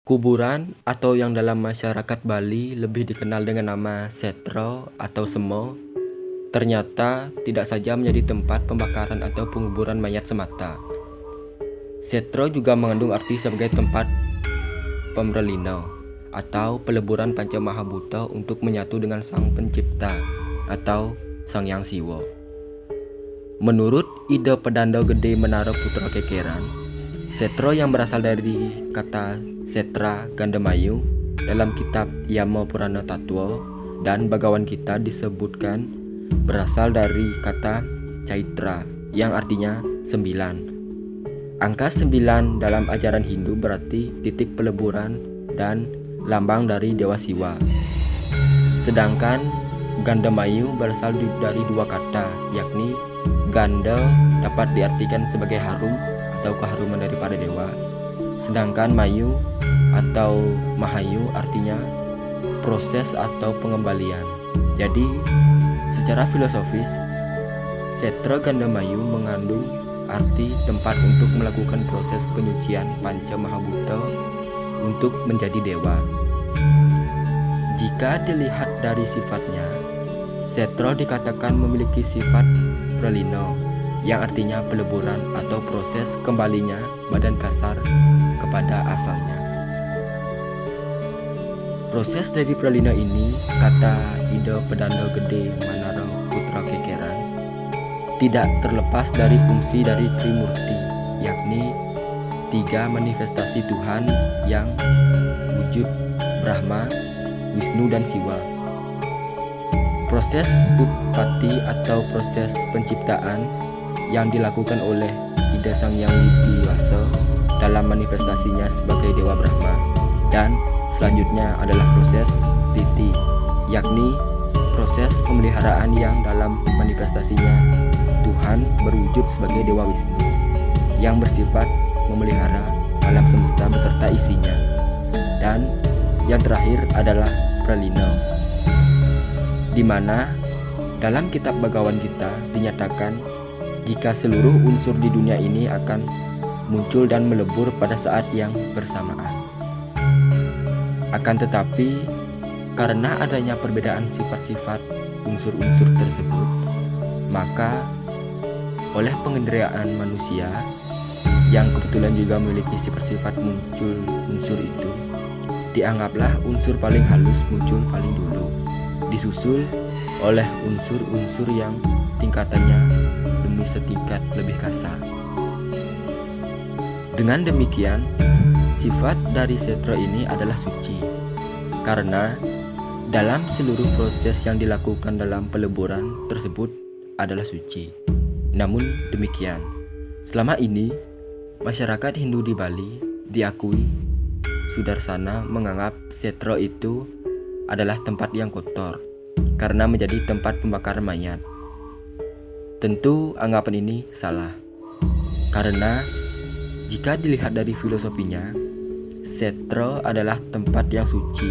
Kuburan atau yang dalam masyarakat Bali lebih dikenal dengan nama setro atau semo, ternyata tidak saja menjadi tempat pembakaran atau penguburan mayat semata. Setro juga mengandung arti sebagai tempat pemrelino atau peleburan Panca Mahabhuta untuk menyatu dengan Sang Pencipta atau Sang Hyang Siwa. Menurut ide Pedanda Gede Menara Putra Kekeran, setro yang berasal dari kata setra Gandamayu dalam kitab Yama Purana Tatwa dan Bagawan Kita disebutkan berasal dari kata Caitra yang artinya 9. Angka 9 dalam ajaran Hindu berarti titik peleburan dan lambang dari Dewa Siwa. Sedangkan Gandamayu berasal dari dua kata, yakni Ganda dapat diartikan sebagai harum atau keharuman dari para dewa, sedangkan Mayu atau Mahayu artinya proses atau pengembalian. Jadi, secara filosofis, Setra Gandamayu mengandung arti tempat untuk melakukan proses penyucian Panca Mahabhuta untuk menjadi dewa. Jika dilihat dari sifatnya, Setro dikatakan memiliki sifat pralino, yang artinya peleburan atau proses kembalinya badan kasar kepada asalnya. Proses dari pralina ini, kata ide Pedanda Gede Menara Putra Kekeran, tidak terlepas dari fungsi dari Trimurti, yakni 3 manifestasi Tuhan yang wujud Brahma, Wisnu, dan Siwa. Proses utpati atau proses penciptaan yang dilakukan oleh ide Sang Hyang Widi-Wasa dalam manifestasinya sebagai Dewa Brahma, dan selanjutnya adalah proses stiti, yakni proses pemeliharaan yang dalam manifestasinya Tuhan berwujud sebagai Dewa Wisnu yang bersifat memelihara alam semesta beserta isinya. Dan yang terakhir adalah pralino, di mana dalam kitab Bagawan Kita dinyatakan jika seluruh unsur di dunia ini akan muncul dan melebur pada saat yang bersamaan. Akan tetapi, karena adanya perbedaan sifat-sifat unsur-unsur tersebut, maka oleh pengendalian manusia yang kebetulan juga memiliki sifat-sifat muncul unsur itu, dianggaplah unsur paling halus muncul paling dulu, disusul oleh unsur-unsur yang tingkatannya demi setingkat lebih kasar. Dengan demikian, sifat dari Setra ini adalah suci, karena dalam seluruh proses yang dilakukan dalam peleburan tersebut adalah suci. Namun demikian, selama ini masyarakat Hindu di Bali diakui Sudarsana menganggap Setra itu adalah tempat yang kotor karena menjadi tempat pembakaran mayat. Tentu anggapan ini salah, karena jika dilihat dari filosofinya, Setra adalah tempat yang suci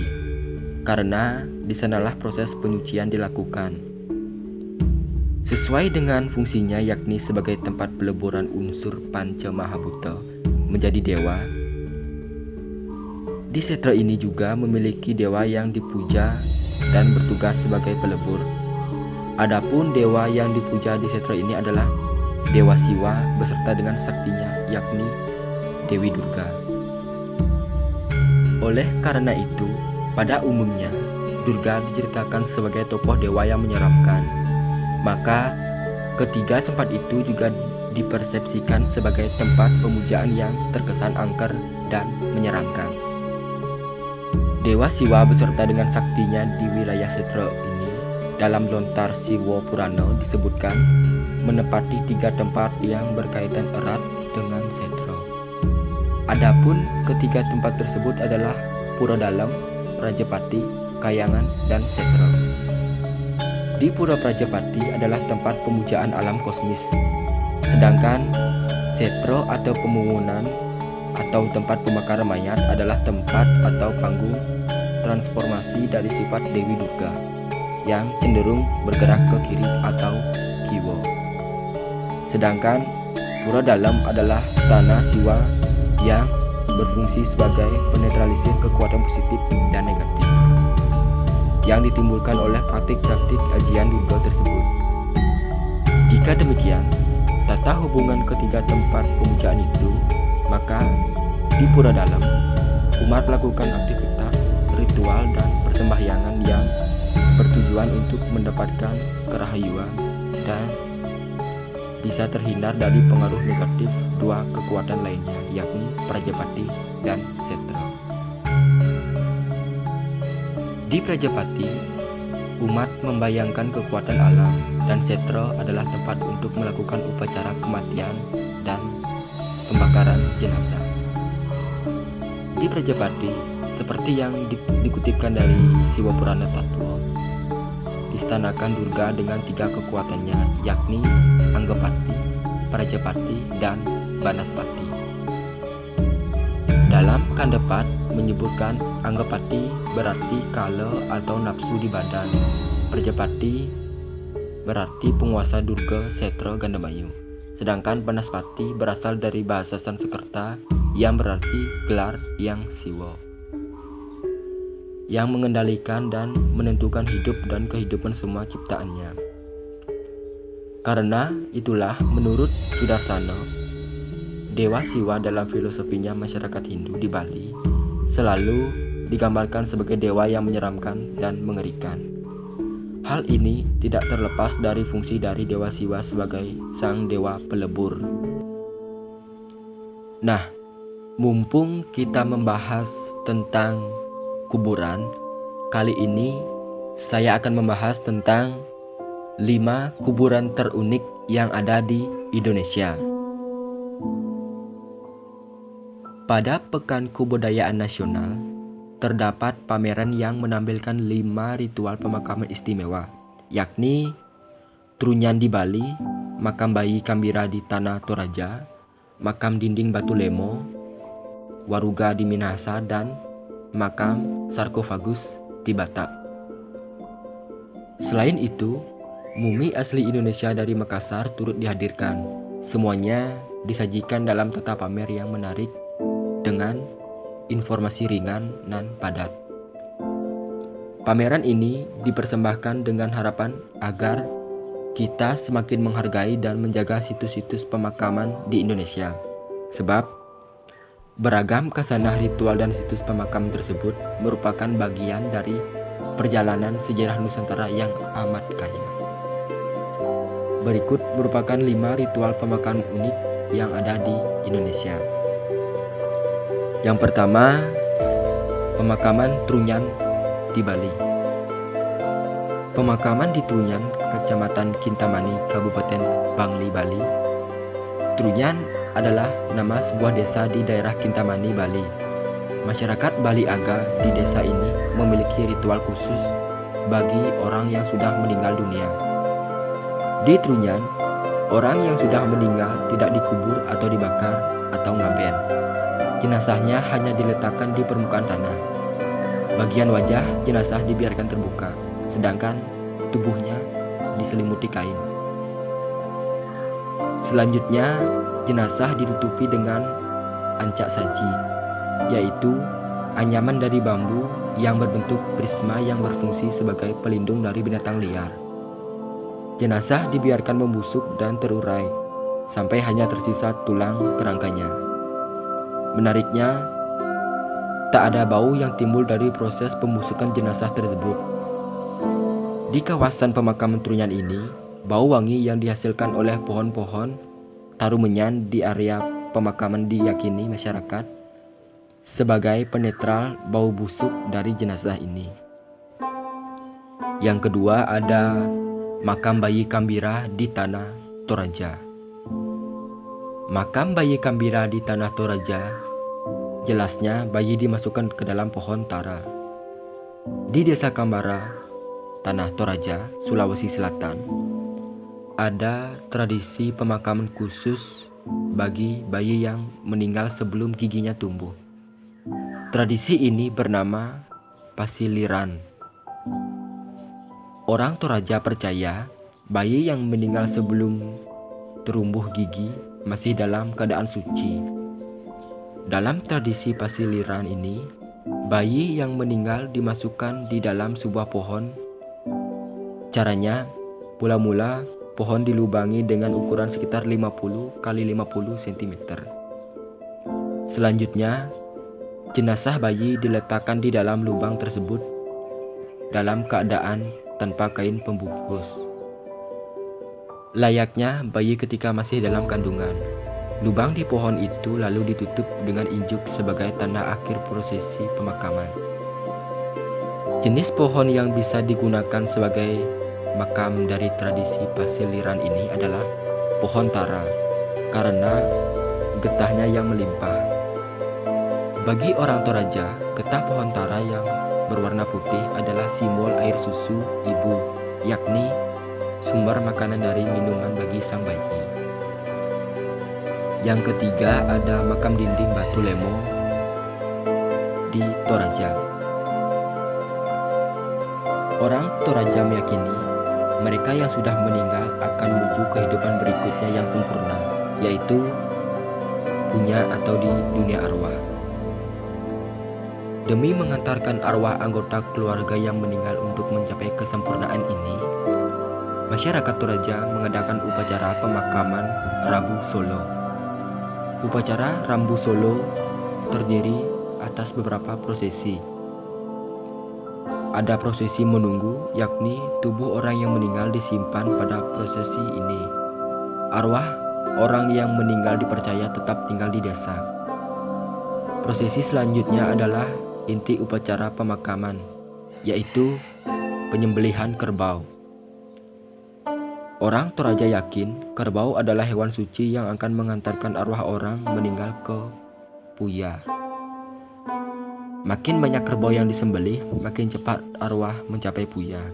karena di sanalah proses penyucian dilakukan sesuai dengan fungsinya, yakni sebagai tempat peleburan unsur Panca Mahabhuta menjadi dewa. Di Setra ini juga memiliki dewa yang dipuja dan bertugas sebagai pelebur. Adapun dewa yang dipuja di Setra ini adalah Dewa Siwa beserta dengan saktinya, yakni Dewi Durga. Oleh karena itu, pada umumnya Durga diceritakan sebagai tokoh dewa yang menyeramkan. Maka ketiga tempat itu juga dipersepsikan sebagai tempat pemujaan yang terkesan angker dan menyeramkan. Dewa Siwa beserta dengan saktinya di wilayah Setra ini dalam lontar Siwa Purana disebutkan menempati 3 tempat yang berkaitan erat dengan Setra. Adapun ketiga tempat tersebut adalah Pura Dalam, Prajapati, Kayangan, dan Setra. Di Pura Prajapati adalah tempat pemujaan alam kosmis, sedangkan Setra atau pemungunan atau tempat pembakaran mayat adalah tempat atau panggung transformasi dari sifat Dewi Durga yang cenderung bergerak ke kiri atau kiwa. Sedangkan Pura Dalam adalah stana Siwa yang berfungsi sebagai penetralisir kekuatan positif dan negatif yang ditimbulkan oleh praktik-praktik ajian durga tersebut. Jika demikian, tata hubungan ketiga tempat pemujaan itu, maka di pura dalam, umat melakukan aktivitas ritual dan persembahyangan yang bertujuan untuk mendapatkan kerahayuan dan bisa terhindar dari pengaruh negatif dua kekuatan lainnya, yakni Prajapati dan Setra. Di Prajapati, umat membayangkan kekuatan alam dan Setra adalah tempat untuk melakukan upacara kematian dan pembakaran jenazah. Di Prajapati, seperti yang dikutipkan dari Siwa Purana Tatwa, diistanakan Durga dengan tiga kekuatannya, yakni Anggapati, Prajapati, dan Banaspati. Dalam Kandapat menyebutkan Anggapati berarti kala atau nafsu di badan, Prajapati berarti penguasa Durga, Setra, Gandamayu, sedangkan Banaspati berasal dari bahasa Sanskerta yang berarti gelar yang Siwa, yang mengendalikan dan menentukan hidup dan kehidupan semua ciptaannya. Karena itulah menurut Sudarsana, Dewa Siwa dalam filosofinya masyarakat Hindu di Bali selalu digambarkan sebagai dewa yang menyeramkan dan mengerikan. Hal ini tidak terlepas dari fungsi dari Dewa Siwa sebagai sang dewa pelebur. Nah, mumpung kita membahas tentang kuburan, kali ini saya akan membahas tentang 5 kuburan terunik yang ada di Indonesia. Pada Pekan Kebudayaan Nasional, terdapat pameran yang menampilkan 5 ritual pemakaman istimewa, yakni Trunyan di Bali, Makam Bayi Kambira di Tanah Toraja, Makam Dinding Batu Lemo, Waruga di Minahasa, dan Makam Sarkofagus di Batak. Selain itu, mumi asli Indonesia dari Makassar turut dihadirkan. Semuanya disajikan dalam tata pamer yang menarik dengan informasi ringan dan padat. Pameran ini dipersembahkan dengan harapan agar kita semakin menghargai dan menjaga situs-situs pemakaman di Indonesia. Sebab beragam khasanah ritual dan situs pemakaman tersebut merupakan bagian dari perjalanan sejarah Nusantara yang amat kaya. Berikut merupakan 5 ritual pemakaman unik yang ada di Indonesia. Yang pertama, pemakaman Trunyan di Bali. Pemakaman di Trunyan, Kecamatan Kintamani, Kabupaten Bangli, Bali. Trunyan adalah nama sebuah desa di daerah Kintamani, Bali. Masyarakat Bali Aga di desa ini memiliki ritual khusus bagi orang yang sudah meninggal dunia. Di Trunyan, orang yang sudah meninggal tidak dikubur atau dibakar atau ngaben. Jenazahnya hanya diletakkan di permukaan tanah. Bagian wajah jenazah dibiarkan terbuka, sedangkan tubuhnya diselimuti kain. Selanjutnya, jenazah ditutupi dengan ancak saji, yaitu anyaman dari bambu yang berbentuk prisma yang berfungsi sebagai pelindung dari binatang liar. Jenazah dibiarkan membusuk dan terurai sampai hanya tersisa tulang kerangkanya. Menariknya, tak ada bau yang timbul dari proses pembusukan jenazah tersebut. Di kawasan pemakaman Trunyan ini, bau wangi yang dihasilkan oleh pohon-pohon tarumenyan di area pemakaman diyakini masyarakat sebagai penetral bau busuk dari jenazah ini. Yang kedua ada Makam Bayi Kambira di Tanah Toraja. Makam Bayi Kambira di Tanah Toraja, jelasnya bayi dimasukkan ke dalam pohon tara. Di Desa Kambara, Tanah Toraja, Sulawesi Selatan, ada tradisi pemakaman khusus bagi bayi yang meninggal sebelum giginya tumbuh. Tradisi ini bernama pasiliran. Orang Toraja percaya bayi yang meninggal sebelum terumbuh gigi masih dalam keadaan suci. Dalam tradisi pasiliran ini, bayi yang meninggal dimasukkan di dalam sebuah pohon. Caranya, mula-mula pohon dilubangi dengan ukuran sekitar 50 x 50 cm. Selanjutnya, jenazah bayi diletakkan di dalam lubang tersebut dalam keadaan tanpa kain pembungkus. Layaknya bayi ketika masih dalam kandungan. Lubang di pohon itu lalu ditutup dengan injuk sebagai tanda akhir prosesi pemakaman. Jenis pohon yang bisa digunakan sebagai makam dari tradisi pasiliran ini adalah pohon tara, karena getahnya yang melimpah. Bagi orang Toraja, getah pohon tara yang berwarna putih adalah simbol air susu ibu, yakni sumber makanan dari minuman bagi sang bayi. Yang ketiga ada makam dinding batu lemo di Toraja. Orang Toraja meyakini mereka yang sudah meninggal akan menuju kehidupan berikutnya yang sempurna, yaitu punya atau di dunia arwah. Demi mengantarkan arwah anggota keluarga yang meninggal untuk mencapai kesempurnaan ini, masyarakat Toraja mengadakan upacara pemakaman Rambu Solo. Upacara Rambu Solo terdiri atas beberapa prosesi. Ada prosesi menunggu, yakni tubuh orang yang meninggal disimpan pada prosesi ini. Arwah orang yang meninggal dipercaya tetap tinggal di desa. Prosesi selanjutnya adalah inti upacara pemakaman, yaitu penyembelihan kerbau. Orang Toraja yakin kerbau adalah hewan suci yang akan mengantarkan arwah orang meninggal ke Puya. Makin banyak kerbau yang disembelih, makin cepat arwah mencapai Puya.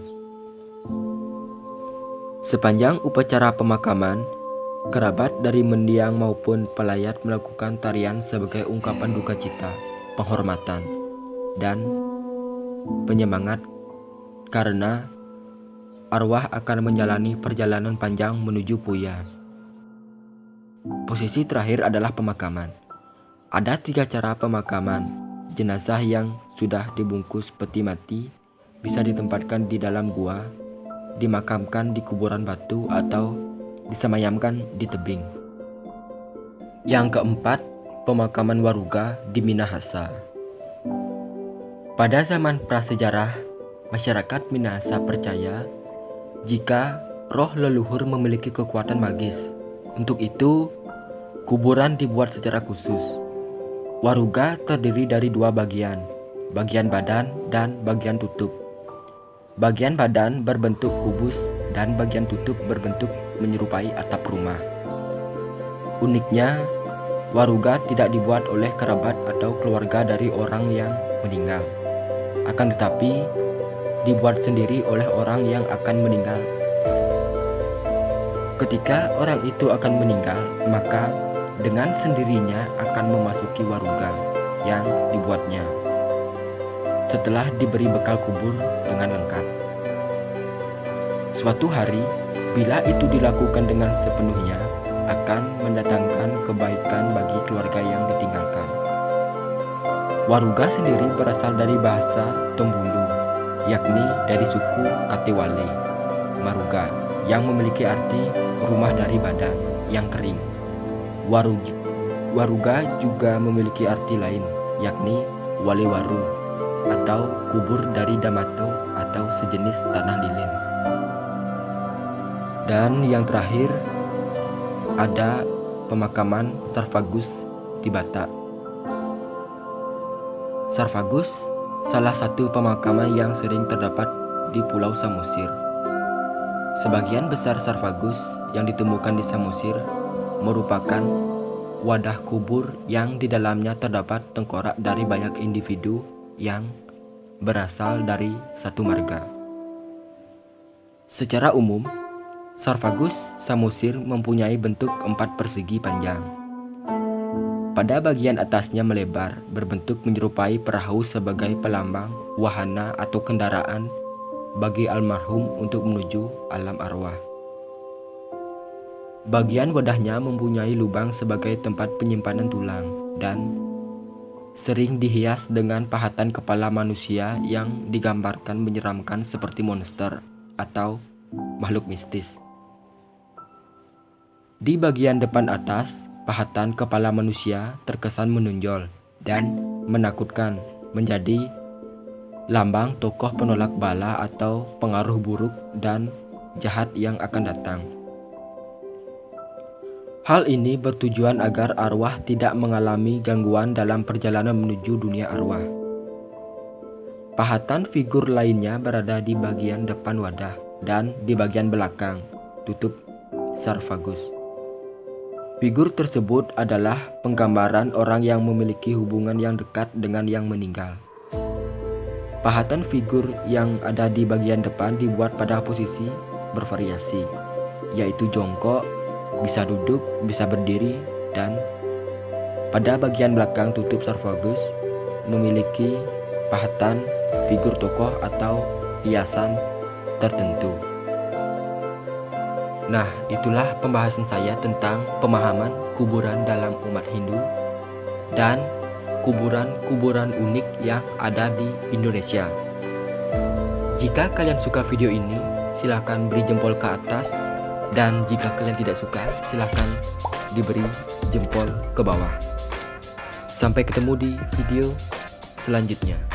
Sepanjang upacara pemakaman, kerabat dari mendiang maupun pelayat melakukan tarian sebagai ungkapan duka cita, penghormatan, dan penyemangat karena arwah akan menjalani perjalanan panjang menuju Puya. Posisi terakhir adalah pemakaman. Ada 3 cara pemakaman. Jenazah yang sudah dibungkus peti mati bisa ditempatkan di dalam gua, dimakamkan di kuburan batu, atau disemayamkan di tebing. Yang keempat, pemakaman Waruga di Minahasa. Pada zaman prasejarah, masyarakat Minahasa percaya jika roh leluhur memiliki kekuatan magis. Untuk itu, kuburan dibuat secara khusus. Waruga terdiri dari 2 bagian, bagian badan dan bagian tutup. Bagian badan berbentuk kubus dan bagian tutup berbentuk menyerupai atap rumah. Uniknya, waruga tidak dibuat oleh kerabat atau keluarga dari orang yang meninggal. Akan tetapi, dibuat sendiri oleh orang yang akan meninggal. Ketika orang itu akan meninggal, maka dengan sendirinya akan memasuki waruga yang dibuatnya, setelah diberi bekal kubur dengan lengkap. Suatu hari, bila itu dilakukan dengan sepenuhnya, akan mendatangkan kebaikan bagi keluarga yang ditinggalkan. Waruga sendiri berasal dari bahasa Tombulu, yakni dari suku Katewale, Maruga, yang memiliki arti rumah dari badan yang kering. Waruga juga memiliki arti lain, yakni Walewaru atau kubur dari Damato atau sejenis tanah lilin. Dan yang terakhir ada pemakaman Sarfagus di Batak. Sarfagus salah satu pemakaman yang sering terdapat di Pulau Samosir. Sebagian besar sarfagus yang ditemukan di Samosir merupakan wadah kubur yang di dalamnya terdapat tengkorak dari banyak individu yang berasal dari satu marga. Secara umum, sarfagus Samosir mempunyai bentuk 4 persegi panjang. Pada bagian atasnya melebar, berbentuk menyerupai perahu sebagai pelambang wahana atau kendaraan bagi almarhum untuk menuju alam arwah. Bagian wadahnya mempunyai lubang sebagai tempat penyimpanan tulang dan sering dihias dengan pahatan kepala manusia yang digambarkan menyeramkan seperti monster atau makhluk mistis. Di bagian depan atas, pahatan kepala manusia terkesan menonjol dan menakutkan, menjadi lambang tokoh penolak bala atau pengaruh buruk dan jahat yang akan datang. Hal ini bertujuan agar arwah tidak mengalami gangguan dalam perjalanan menuju dunia arwah. Pahatan figur lainnya berada di bagian depan wadah dan di bagian belakang tutup sarfagus. Figur tersebut adalah penggambaran orang yang memiliki hubungan yang dekat dengan yang meninggal. Pahatan figur yang ada di bagian depan dibuat pada posisi bervariasi, yaitu jongkok, bisa duduk, bisa berdiri, dan pada bagian belakang tutup sarfagus memiliki pahatan figur tokoh atau hiasan tertentu. Nah, itulah pembahasan saya tentang pemahaman kuburan dalam umat Hindu dan kuburan-kuburan unik yang ada di Indonesia. Jika kalian suka video ini, silahkan beri jempol ke atas. Dan jika kalian tidak suka, silahkan diberi jempol ke bawah. Sampai ketemu di video selanjutnya.